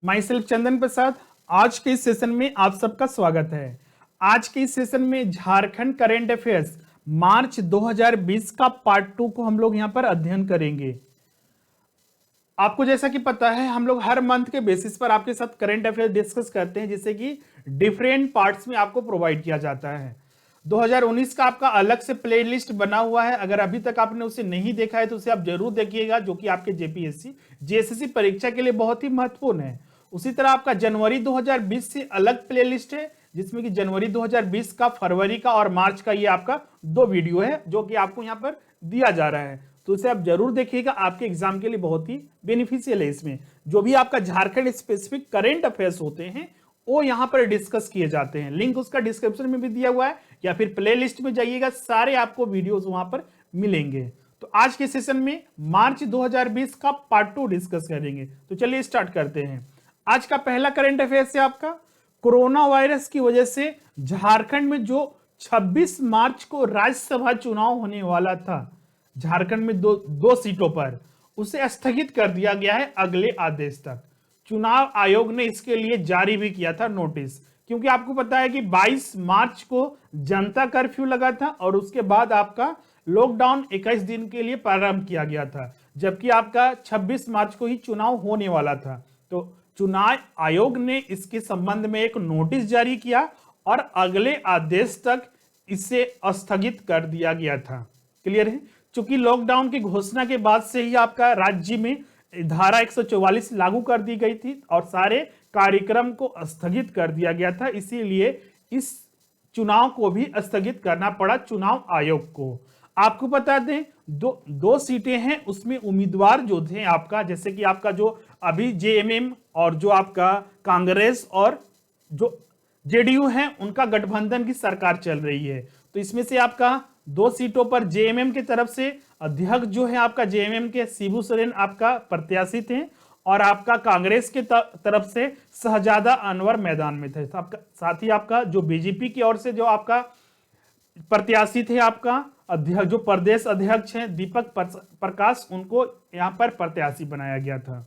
My self चंदन प्रसाद। आज के इस सेशन में आप सबका स्वागत है। आज के इस सेशन में झारखंड करेंट अफेयर्स मार्च 2020 का पार्ट 2 को हम लोग यहां पर अध्ययन करेंगे। आपको जैसा कि पता है हम लोग हर मंथ के बेसिस पर आपके साथ करेंट अफेयर डिस्कस करते हैं, जिससे कि डिफरेंट पार्ट्स में आपको प्रोवाइड किया जाता है। 2019 का आपका अलग से प्लेलिस्ट बना हुआ है। अगर अभी तक आपने उसे नहीं देखा है तो उसे आप जरूर देखिएगा, जो कि आपके जेपीएससी जेएसएससी परीक्षा के लिए बहुत ही महत्वपूर्ण है। उसी तरह आपका जनवरी 2020 से अलग प्लेलिस्ट है, जिसमें कि जनवरी 2020 का, फरवरी का और मार्च का ये आपका 2 वीडियो है, जो कि आपको यहाँ पर दिया जा रहा है। तो इसे आप जरूर देखिएगा, आपके एग्जाम के लिए बहुत ही बेनिफिशियल है। इसमें जो भी आपका झारखंड स्पेसिफिक करेंट अफेयर्स होते हैं वो यहां पर डिस्कस किए जाते हैं। लिंक उसका डिस्क्रिप्शन में भी दिया हुआ है, या फिर प्लेलिस्ट में जाइएगा, सारे आपको वीडियोस वहां पर मिलेंगे। तो आज के सेशन में मार्च 2020 का पार्ट 2 डिस्कस करेंगे। तो चलिए स्टार्ट करते हैं। आज का पहला करंट अफेयर्स है आपका, कोरोना वायरस की वजह से झारखंड में जो 26 मार्च को राज्यसभा चुनाव होने वाला था, झारखंड में दो सीटों पर, उसे स्थगित कर दिया गया है अगले आदेश तक। चुनाव आयोग ने इसके लिए जारी भी किया था नोटिस, क्योंकि आपको पता है कि 22 मार्च को जनता कर्फ्यू लगा था और उसके बाद आपका लॉकडाउन 21 दिन के लिए प्रारंभ किया गया था, जबकि आपका 26 मार्च को ही चुनाव होने वाला था। तो चुनाव आयोग ने इसके संबंध में एक नोटिस जारी किया और अगले आदेश तक इसे स्थगित कर दिया गया था। क्लियर है? चूंकि लॉकडाउन की घोषणा के बाद से ही आपका राज्य में धारा 144 लागू कर दी गई थी और सारे कार्यक्रम को स्थगित कर दिया गया था, इसीलिए इस चुनाव को भी स्थगित करना पड़ा चुनाव आयोग को। आपको बता दें दो सीटें हैं, उसमें उम्मीदवार जो थे आपका, जैसे कि आपका जो अभी जेएमएम और जो आपका कांग्रेस और जो जेडीयू है, उनका गठबंधन की सरकार चल रही है। तो इसमें से आपका 2 सीटों पर जेएमएम की तरफ से अध्यक्ष जो है आपका जेएमएम के शिबू सोरेन आपका प्रत्याशी थे, और आपका कांग्रेस के तरफ से शहजादा अनवर मैदान में थे। साथ ही आपका जो बीजेपी की ओर से जो आपका प्रत्याशी थे आपका अध्यक्ष, जो प्रदेश अध्यक्ष हैं दीपक प्रकाश, उनको यहां पर प्रत्याशी बनाया गया था।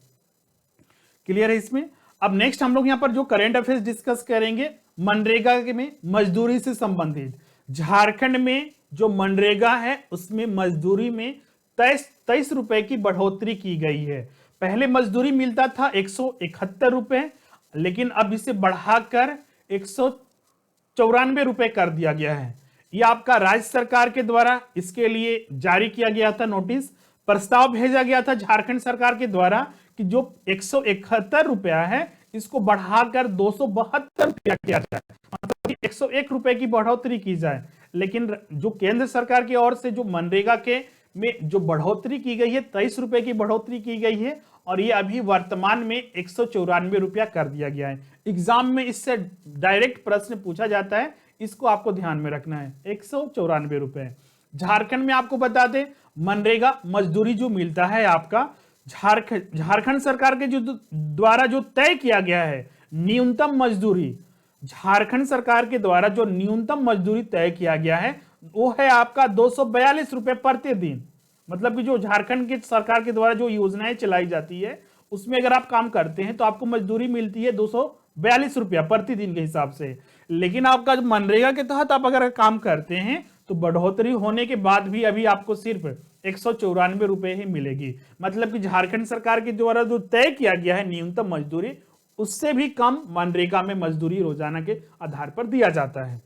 क्लियर है इसमें? अब नेक्स्ट हम लोग यहां पर जो करंट अफेयर्स डिस्कस करेंगे, मनरेगा में मजदूरी से संबंधित। झारखंड में जो मनरेगा है उसमें मजदूरी में 23 रुपए की बढ़ोतरी की गई है। पहले मजदूरी मिलता था 171 रुपए, लेकिन अब इसे बढ़ाकर 194 रुपए कर दिया गया है। यह आपका राज्य सरकार के द्वारा इसके लिए जारी किया गया था नोटिस। प्रस्ताव भेजा गया था झारखंड सरकार के द्वारा कि जो 171 रुपया है इसको बढ़ाकर 272 रुपया किया जाए, मतलब कि 101 रुपए की बढ़ोतरी की जाए। लेकिन जो केंद्र सरकार की ओर से जो मनरेगा के में जो बढ़ोतरी की गई है, 23 रुपए की बढ़ोतरी की गई है, और ये अभी वर्तमान में 194 रुपया कर दिया गया है। एग्जाम में इससे डायरेक्ट प्रश्न पूछा जाता है, इसको आपको ध्यान में रखना है। 194 रुपए झारखंड में आपको बता दें, मनरेगा मजदूरी जो मिलता है आपका झारखंड सरकार के जो द्वारा जो तय किया गया है न्यूनतम मजदूरी, झारखंड सरकार के द्वारा जो न्यूनतम मजदूरी तय किया गया है वो है आपका 242 रुपए प्रतिदिन। मतलब कि जो झारखंड की सरकार के द्वारा जो योजनाएं चलाई जाती है उसमें अगर आप काम करते हैं तो आपको मजदूरी मिलती है 242 रुपया प्रतिदिन के हिसाब से। लेकिन आपका जो मनरेगा के तहत आप अगर काम करते हैं तो बढ़ोतरी होने के बाद भी अभी आपको सिर्फ 194 रुपए ही मिलेगी। मतलब कि झारखंड सरकार के द्वारा जो तय किया गया है न्यूनतम मजदूरी, उससे भी कम मनरेगा में मजदूरी रोजाना के आधार पर दिया जाता है।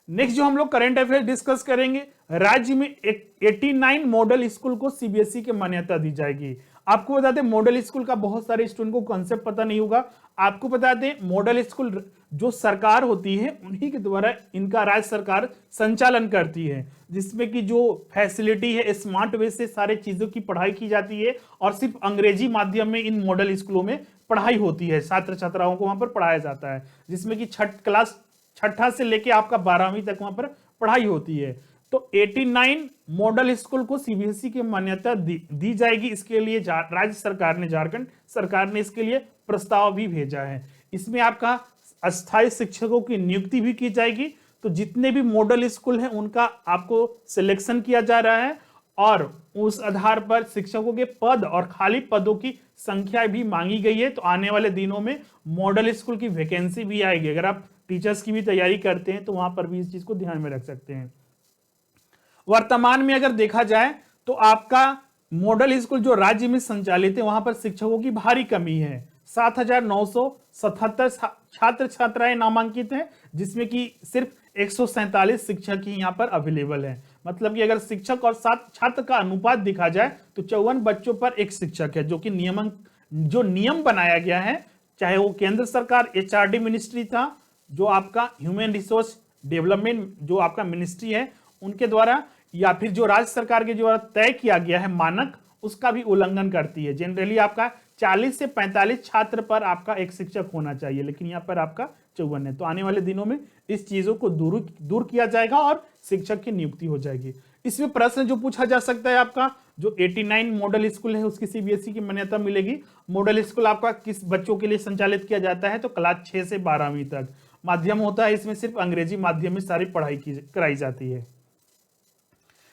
नेक्स्ट जो हम लोग करंट अफेयर डिस्कस करेंगे, राज्य में 89 मॉडल स्कूल को सीबीएसई की मान्यता दी जाएगी। आपको बता दें मॉडल स्कूल का बहुत सारे स्टूडेंट को कॉन्सेप्ट पता नहीं होगा। आपको बता दें मॉडल स्कूल जो सरकार होती है उन्हीं के द्वारा इनका राज्य सरकार संचालन करती है, जिसमें कि जो फैसिलिटी है स्मार्ट वे से सारे चीजों की पढ़ाई की जाती है, और सिर्फ अंग्रेजी माध्यम में इन मॉडल स्कूलों में पढ़ाई होती है। छात्र छात्राओं को वहां पर पढ़ाया जाता है, जिसमें कि छठा से लेके आपका 12वीं तक वहां पर पढ़ाई होती है। तो 89 मॉडल स्कूल को सीबीएसई की मान्यता दी जाएगी। इसके लिए राज्य सरकार ने, झारखंड सरकार ने इसके लिए प्रस्ताव भी भेजा है। इसमें आपका अस्थायी शिक्षकों की नियुक्ति भी की जाएगी। तो जितने भी मॉडल स्कूल हैं उनका आपको सिलेक्शन किया जा रहा है, और उस आधार पर शिक्षकों के पद और खाली पदों की संख्या भी मांगी गई है। तो आने वाले दिनों में मॉडल स्कूल की वैकेंसी भी आएगी। अगर आप टीचर्स की भी तैयारी करते हैं तो वहां पर भी इस चीज को ध्यान में रख सकते हैं। वर्तमान में अगर देखा जाए तो आपका मॉडल स्कूल जो राज्य में संचालित है वहां पर शिक्षकों की भारी कमी है। 7,977 छात्र छात्राएं नामांकित हैं, जिसमें कि सिर्फ 147 शिक्षक ही यहाँ पर अवेलेबल है। मतलब कि अगर शिक्षक और 7 छात्र का अनुपात देखा जाए तो 54 बच्चों पर एक शिक्षक है, जो कि नियम बनाया गया है, चाहे वो केंद्र सरकार एचआरडी मिनिस्ट्री था, जो आपका ह्यूमन रिसोर्स डेवलपमेंट जो आपका मिनिस्ट्री है उनके द्वारा, या फिर जो राज्य सरकार के द्वारा तय किया गया है मानक, उसका भी उल्लंघन करती है। जनरली आपका 40 से 45 छात्र पर आपका एक शिक्षक होना चाहिए, लेकिन यहाँ पर आपका 54 है। तो आने वाले दिनों में इस चीजों को दूर किया जाएगा और शिक्षक की नियुक्ति हो जाएगी। इसमें प्रश्न जो पूछा जा सकता है, आपका जो 89 मॉडल स्कूल है उसकी सीबीएसई की मान्यता मिलेगी। मॉडल स्कूल आपका किस बच्चों के लिए संचालित किया जाता है, तो क्लास 6 से 12वीं तक माध्यम होता है। इसमें सिर्फ अंग्रेजी माध्यम में सारी पढ़ाई कराई जाती है।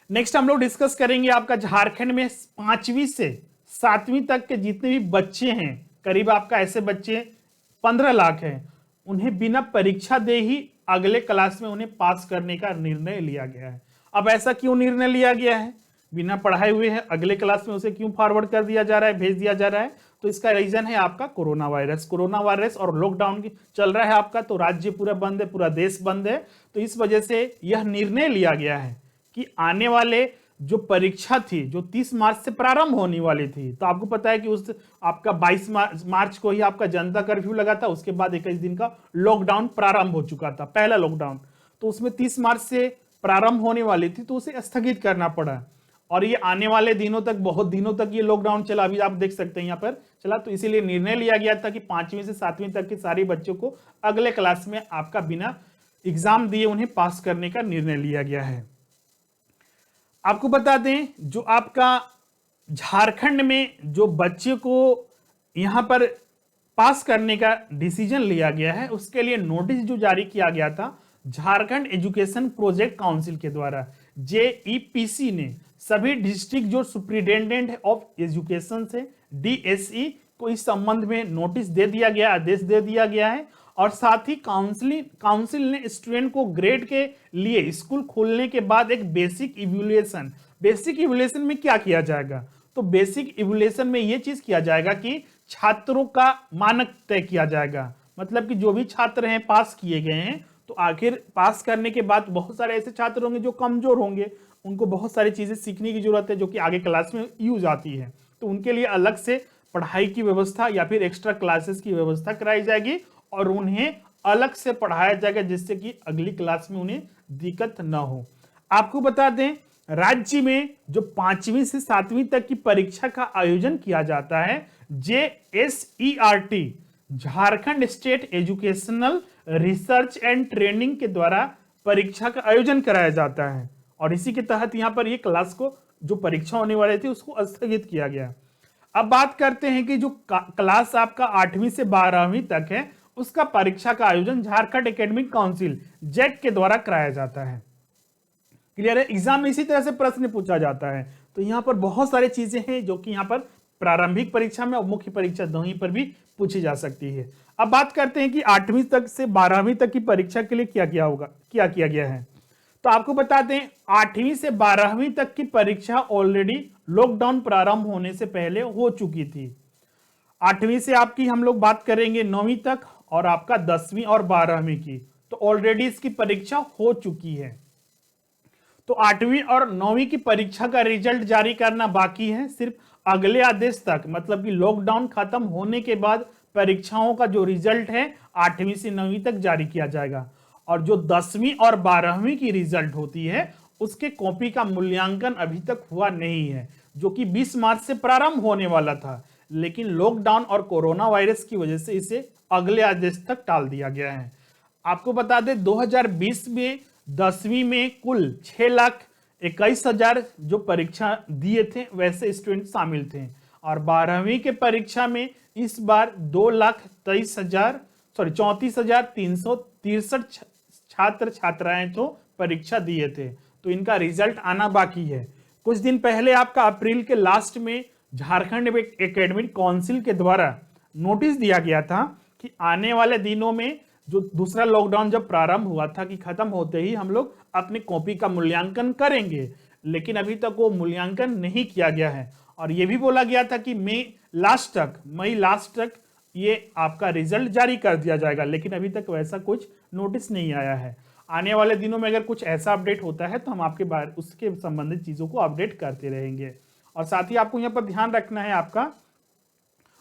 नेक्स्ट हम लोग डिस्कस करेंगे आपका झारखंड में 5वीं से 7वीं तक के जितने भी बच्चे हैं, करीब आपका ऐसे बच्चे 15 लाख हैं, उन्हें बिना परीक्षा दे ही अगले क्लास में उन्हें पास करने का निर्णय लिया गया है। अब ऐसा क्यों निर्णय लिया गया है, बिना पढ़ाए हुए है अगले क्लास में उसे क्यों फॉरवर्ड कर दिया जा रहा है, भेज दिया जा रहा है? तो इसका रीजन है आपका कोरोना वायरस और लॉकडाउन की चल रहा है आपका, तो राज्य पूरा बंद है, पूरा देश बंद है। तो इस वजह से यह निर्णय लिया गया है कि आने वाले जो परीक्षा थी जो 30 मार्च से प्रारंभ होने वाली थी, तो आपको पता है कि उस आपका 22 मार्च को ही आपका जनता कर्फ्यू लगा था, उसके बाद 21 दिन का लॉकडाउन प्रारंभ हो चुका था, पहला लॉकडाउन। तो उसमें 30 मार्च से प्रारंभ होने वाली थी, तो उसे स्थगित करना पड़ा और ये आने वाले दिनों तक, बहुत दिनों तक ये लॉकडाउन चला, अभी आप देख सकते हैं यहाँ पर चला। तो इसीलिए निर्णय लिया गया था कि 5वीं से 7वीं तक के सारे बच्चों को अगले क्लास में आपका बिना एग्जाम दिए उन्हें पास करने का निर्णय लिया गया है। आपको बता दें, जो आपका झारखंड में जो बच्चे को यहां पर पास करने का डिसीजन लिया गया है, उसके लिए नोटिस जो जारी किया गया था झारखंड एजुकेशन प्रोजेक्ट काउंसिल के द्वारा, जेईपीसी ने सभी डिस्ट्रिक्ट जो सुप्रिटेंडेंट ऑफ एजुकेशन से डीएसई को इस संबंध में नोटिस दे दिया गया, आदेश दे दिया गया है। और साथ ही काउंसिल ने स्टूडेंट को ग्रेड के लिए स्कूल खोलने के बाद एक बेसिक इवैल्यूएशन में क्या किया जाएगा, तो बेसिक इवैल्यूएशन में यह चीज किया जाएगा कि छात्रों का मानक तय किया जाएगा। मतलब कि जो भी छात्र हैं पास किए गए हैं, तो आखिर पास करने के बाद बहुत सारे ऐसे छात्र होंगे जो कमजोर होंगे, उनको बहुत सारी चीजें सीखने की जरूरत है जो कि आगे क्लास में यूज आती है। तो उनके लिए अलग से पढ़ाई की व्यवस्था या फिर एक्स्ट्रा क्लासेस की व्यवस्था कराई जाएगी और उन्हें अलग से पढ़ाया जाएगा, जिससे कि अगली क्लास में उन्हें दिक्कत न हो। आपको बता दें, राज्य में जो 5वीं से 7वीं तक की परीक्षा का आयोजन किया जाता है, JSERT Jharkhand state educational research and training के द्वारा परीक्षा का आयोजन कराया जाता है। और इसी के तहत यहाँ पर ये क्लास को जो परीक्षा होने वाली थी उसको स्थगित किया गया। अब बात करते हैं कि जो क्लास आपका 8वीं से 12वीं तक है, उसका परीक्षा का आयोजन झारखंड एकेडमिक काउंसिल जैक के द्वारा कराया जाता है। क्लियर है? एग्जाम में इसी तरह से प्रश्न पूछा जाता है। तो यहाँ पर बहुत सारी चीजें हैं जो कि यहाँ पर प्रारंभिक परीक्षा में और मुख्य परीक्षा दोनों पर भी पूछी जा सकती है। अब बात करते हैं कि 8वीं तक से 12वीं तक की परीक्षा के लिए क्या किया गया है। तो आपको बता दें, 8वीं से 12वीं तक की परीक्षा ऑलरेडी लॉकडाउन प्रारंभ होने से पहले हो चुकी थी। 8वीं से आपकी हम लोग बात करेंगे 9वीं तक और आपका 10वीं और 12वीं की, तो ऑलरेडी इसकी परीक्षा हो चुकी है। तो 8वीं और 9वीं की परीक्षा का रिजल्ट जारी करना बाकी है, सिर्फ अगले आदेश तक, मतलब कि लॉकडाउन खत्म होने के बाद परीक्षाओं का जो रिजल्ट है 8वीं से 9वीं तक जारी किया जाएगा। और जो 10वीं और 12वीं की रिजल्ट होती है उसके कॉपी का मूल्यांकन अभी तक हुआ नहीं है, जो कि 20 मार्च से प्रारंभ होने वाला था, लेकिन लॉकडाउन और कोरोना वायरस की वजह से इसे अगले आदेश तक टाल दिया गया है। आपको बता दें, 2020 में 10वीं में कुल 6,21,000 जो परीक्षा दिए थे वैसे स्टूडेंट शामिल थे, और 12वीं के परीक्षा में इस बार 34,363 छात्र छात्राएं तो परीक्षा दिए थे, तो इनका रिजल्ट आना बाकी है। कुछ दिन पहले आपका अप्रैल के लास्ट में झारखंड एकेडमिक काउंसिल के द्वारा नोटिस दिया गया था कि आने वाले दिनों में जो दूसरा लॉकडाउन जब प्रारंभ हुआ था कि खत्म होते ही हम लोग अपनी कॉपी का मूल्यांकन करेंगे, लेकिन अभी तक वो मूल्यांकन नहीं किया गया है। और ये भी बोला गया था कि मई लास्ट तक ये आपका रिजल्ट जारी कर दिया जाएगा, लेकिन अभी तक वैसा कुछ नोटिस नहीं आया है। आने वाले दिनों में अगर कुछ ऐसा अपडेट होता है तो हम आपके बारे उसके संबंधित चीजों को अपडेट करते रहेंगे। और साथ ही आपको यहाँ पर ध्यान रखना है, आपका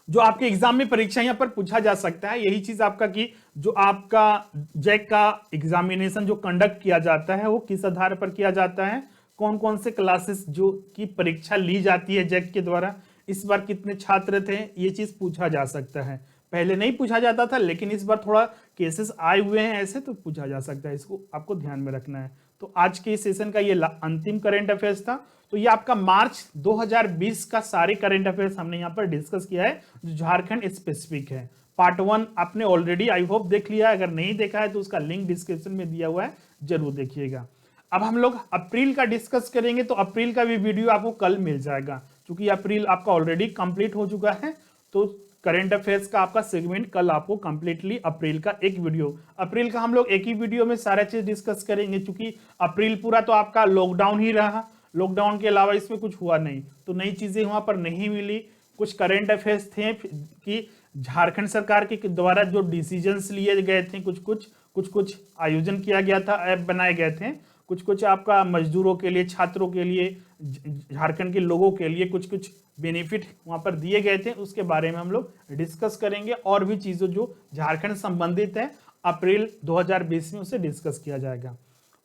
जो आपके एग्जाम में परीक्षा यहाँ पर पूछा जा सकता है, यही चीज आपका कि जो आपका जैक का एग्जामिनेशन जो कंडक्ट किया जाता है वो किस आधार पर किया जाता है, कौन कौन से क्लासेस जो की परीक्षा ली जाती है जैक के द्वारा, इस बार कितने छात्र थे, ये चीज पूछा जा सकता है। पहले नहीं पूछा जाता था, लेकिन इस बार थोड़ा केसेस आए हुए हैं ऐसे, तो पूछा जा सकता है, इसको आपको ध्यान में रखना है। तो आज के इस सेशन का ये अंतिम करंट अफेयर्स था। तो ये आपका मार्च 2020 का सारे करंट अफेयर्स हमने यहाँ पर डिस्कस किया है जो झारखंड स्पेसिफिक है। पार्ट 1 आपने ऑलरेडी आई होप देख लिया है, अगर नहीं देखा है तो उसका लिंक डिस्क्रिप्शन में दिया हुआ है, जरूर देखिएगा। अब हम लोग अप्रैल का डिस्कस करेंगे, तो अप्रैल का भी वीडियो आपको कल मिल जाएगा, क्योंकि अप्रैल आपका ऑलरेडी कंप्लीट हो चुका है। तो करंट अफेयर्स का आपका सेगमेंट कल आपको कंप्लीटली अप्रैल का एक वीडियो, अप्रैल का हम लोग एक ही वीडियो में सारा चीज डिस्कस करेंगे, क्योंकि अप्रैल पूरा तो आपका लॉकडाउन ही रहा, लॉकडाउन के अलावा इसमें कुछ हुआ नहीं, तो नई चीजें वहां पर नहीं मिली। कुछ करंट अफेयर्स थे कि झारखंड सरकार के द्वारा जो डिसीजंस लिए गए थे, कुछ आयोजन किया गया था, ऐप बनाए गए थे, कुछ आपका मजदूरों के लिए, छात्रों के लिए, झारखंड के लोगों के लिए कुछ बेनिफिट वहां पर दिए गए थे, उसके बारे में हम लोग डिस्कस करेंगे। और भी चीजों जो झारखंड संबंधित है अप्रैल 2020 में उसे डिस्कस किया जाएगा।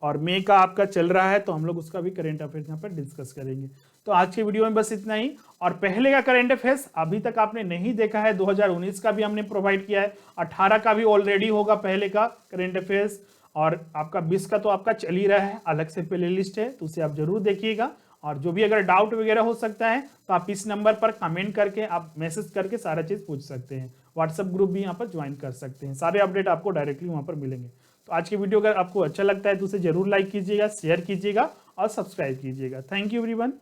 और मई का आपका चल रहा है, तो हम लोग उसका भी करंट अफेयर्स यहाँ पर डिस्कस करेंगे। तो आज के वीडियो में बस इतना ही। और पहले का करंट अफेयर्स अभी तक आपने नहीं देखा है, 2019 का भी हमने प्रोवाइड किया है, 18 का भी ऑलरेडी होगा पहले का करंट अफेयर्स, और आपका 20 का तो आपका चल ही रहा है, अलग से प्ले लिस्ट है, तो उसे आप जरूर देखिएगा। और जो भी अगर डाउट वगैरह हो सकता है तो आप इस नंबर पर कमेंट करके, आप मैसेज करके सारा चीज पूछ सकते हैं। व्हाट्सएप ग्रुप भी यहाँ पर ज्वाइन कर सकते हैं, सारे अपडेट आपको डायरेक्टली वहां पर मिलेंगे। तो आज की वीडियो अगर आपको अच्छा लगता है तो उसे जरूर लाइक कीजिएगा, शेयर कीजिएगा और सब्सक्राइब कीजिएगा। Thank you everyone.